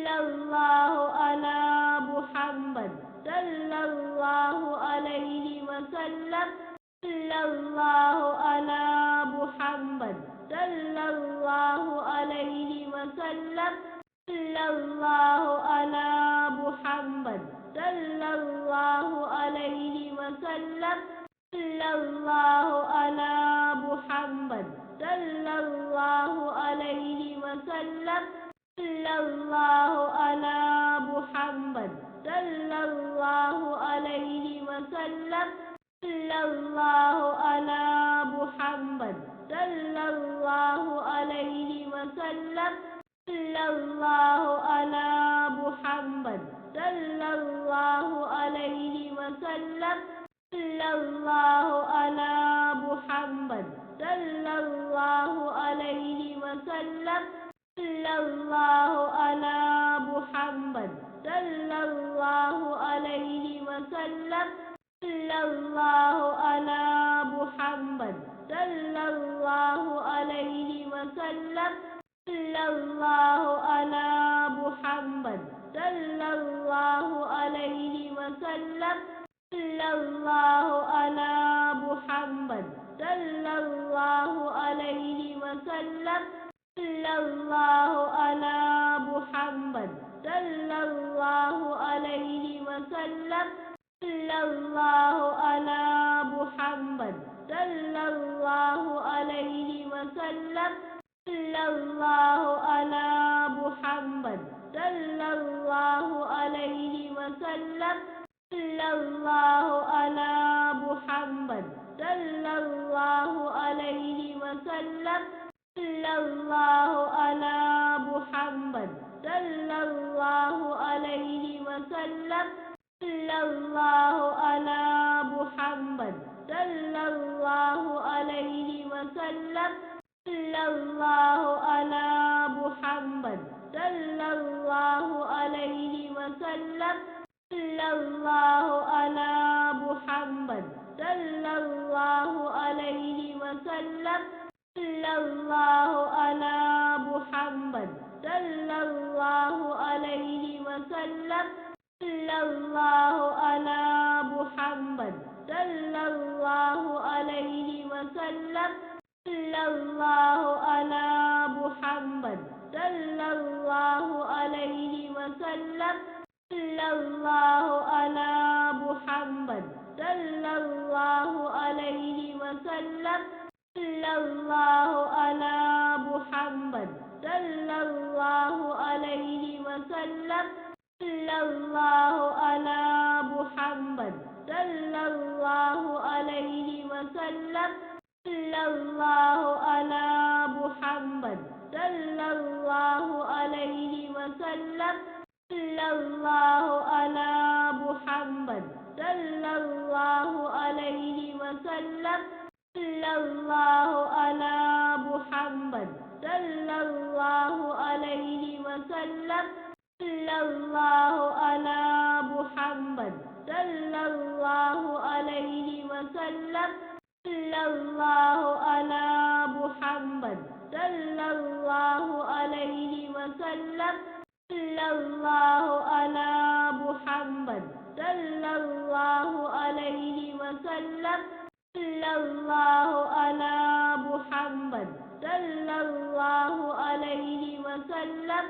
सल्लल्लाहु अला मुहम्मद सल्लल्लाहु अलैहि वसल्लम सल्लल्लाहु अला मुहम्मद सल्लल्लाहु अलैहि वसल्लम सल्लल्लाहु अला मुहम्मद सल्लल्लाहु अलैहि वसल्लम सल्लल्लाहु अला मुहम्मद सल्लल्लाहु अलैहि वसल्लम सल्लल्लाहु अला मुहम्मद सल्लल्लाहु अलैहि वसल्लम सल्लल्लाहु अला मुहम्मद सल्लल्लाहु अलैहि वसल्लम सल्लल्लाहु अला मुहम्मद सल्लल्लाहु अलैहि वसल्लम सल्लल्लाहु अला मुहम्मद सल्लल्लाहु अलैहि वसल्लम सल्लल्लाहु अला मुहम्मद सल्लल्लाहु अलैहि वसल्लम सल्लल्लाहु अला मुहम्मद सल्लल्लाहु अलैहि वसल्लम सल्लल्लाहु अला मुहम्मद सल्लल्लाहु अलैहि वसल्लम सल्लल्लाहु अला मुहम्मद सल्लल्लाहु अलैहि वसल्लम सल्लल्लाहु अला मुहम्मद सल्लल्लाहु अलैहि वसल्लम सल्लल्लाहु अला मुहम्मद सल्लल्लाहु अलैहि वसल्लम सल्लल्लाहु अला मुहम्मद सल्लल्लाहु अलैहि वसल्लम सल्लल्लाहु अला मुहम्मद सल्लल्लाहु अलैहि वसल्लम सल्लल्लाहु अला मुहम्मद सल्लल्लाहु अलैहि वसल्लम सल्लल्लाहु अला मुहम्मद सल्लल्लाहु अलैहि वसल्लम सल्लल्लाहु अला मुहम्मद सल्लल्लाहु अलैहि वसल्लम सल्लल्लाहु अला मुहम्मद सल्लल्लाहु अलैहि वसल्लम सल्लल्लाहु अला मुहम्मद सल्लल्लाहु अलैहि वसल्लम सल्लल्लाहु अला मुहम्मद सल्लल्लाहु अलैहि वसल्लम सल्लल्लाहु अला मुहम्मद सल्लल्लाहु अलैहि वसल्लम सल्लल्लाहु अला मुहम्मद सल्लल्लाहु अलैहि वसल्लम सल्लल्लाहु अला मुहम्मद सल्लल्लाहु अलैहि वसल्लम सल्लल्लाहु अला मुहम्मद सल्लल्लाहु अलैहि वसल्लम सल्लल्लाहु अला मुहम्मद सल्लल्लाहु अलैहि वसल्लम सल्लल्लाहु अला मुहम्मद सल्लल्लाहु अलैहि वसल्लम सल्लल्लाहु अला मुहम्मद सल्लल्लाहु अलैहि वसल्लम सल्लल्लाहु अला मुहम्मद सल्लल्लाहु अलैहि वसल्लम सल्लल्लाहु अला मुहम्मद सल्लल्लाहु अलैहि वसल्लम सल्लल्लाहु अला मुहम्मद सल्लल्लाहु अलैहि वसल्लम सल्लल्लाहु अला मुहम्मद सल्लल्लाहु अलैहि वसल्लम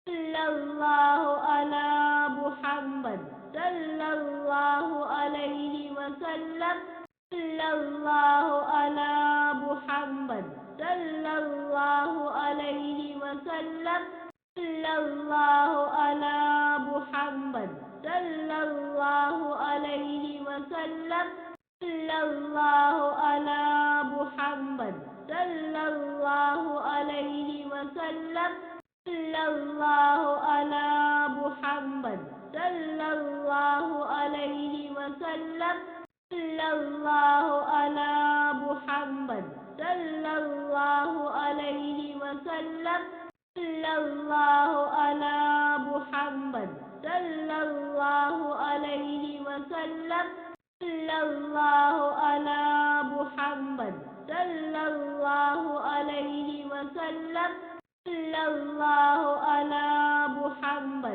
सल्लल्लाहु अला मुहम्मद सल्लल्लाहु अलैहि वसल्लम सल्लल्लाहु अला मुहम्मद सल्लल्लाहु अलैहि वसल्लम सल्लल्लाहु अला मुहम्मद सल्लल्लाहु अलैहि वसल्लम सल्लल्लाहु अला मुहम्मद सल्लल्लाहु अलैहि वसल्लम सल्लल्लाहु अला मुहम्मद सल्लल्लाहु अलैहि वसल्लम सल्लल्लाहु अला मुहम्मद सल्लल्लाहु अलैहि वसल्लम सल्लल्लाहु अला मुहम्मद सल्लल्लाहु अलैहि वसल्लम सल्लल्लाहु अला मुहम्मद सल्लल्लाहु अलैहि वसल्लम सल्लल्लाहु अला Muhammad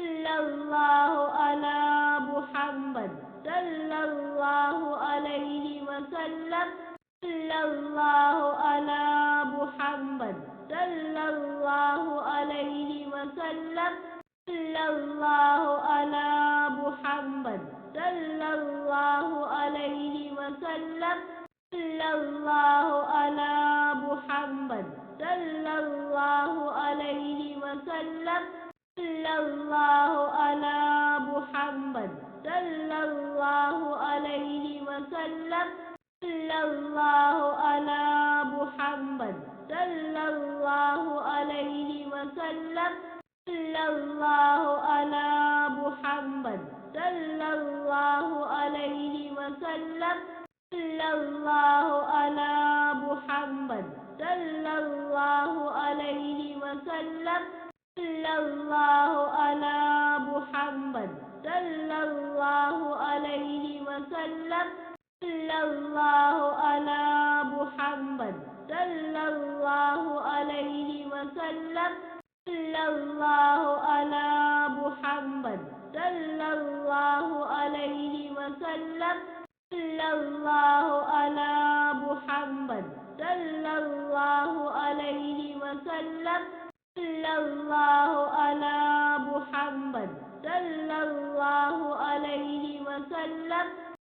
sallallahu ala Muhammad sallallahu alaihi wasallam sallallahu ala Muhammad sallallahu alaihi wasallam sallallahu ala Muhammad sallallahu alaihi wasallam sallallahu ala Muhammad sallallahu alaihi wasallam sallallahu ala Muhammad sallallahu alaihi wasallam sallallahu ala Muhammad sallallahu alaihi wasallam sallallahu ala Muhammad sallallahu alaihi wasallam sallallahu ala Muhammad sallallahu alaihi wasallam sallallahu ala Muhammad sallallahu alaihi wasallam sallallahu ala Muhammad sallallahu alaihi wasallam sallallahu ala Muhammad sallallahu alaihi wasallam sallallahu ala Muhammad sallallahu alaihi wasallam sallallahu ala Muhammad sallallahu alaihi wasallam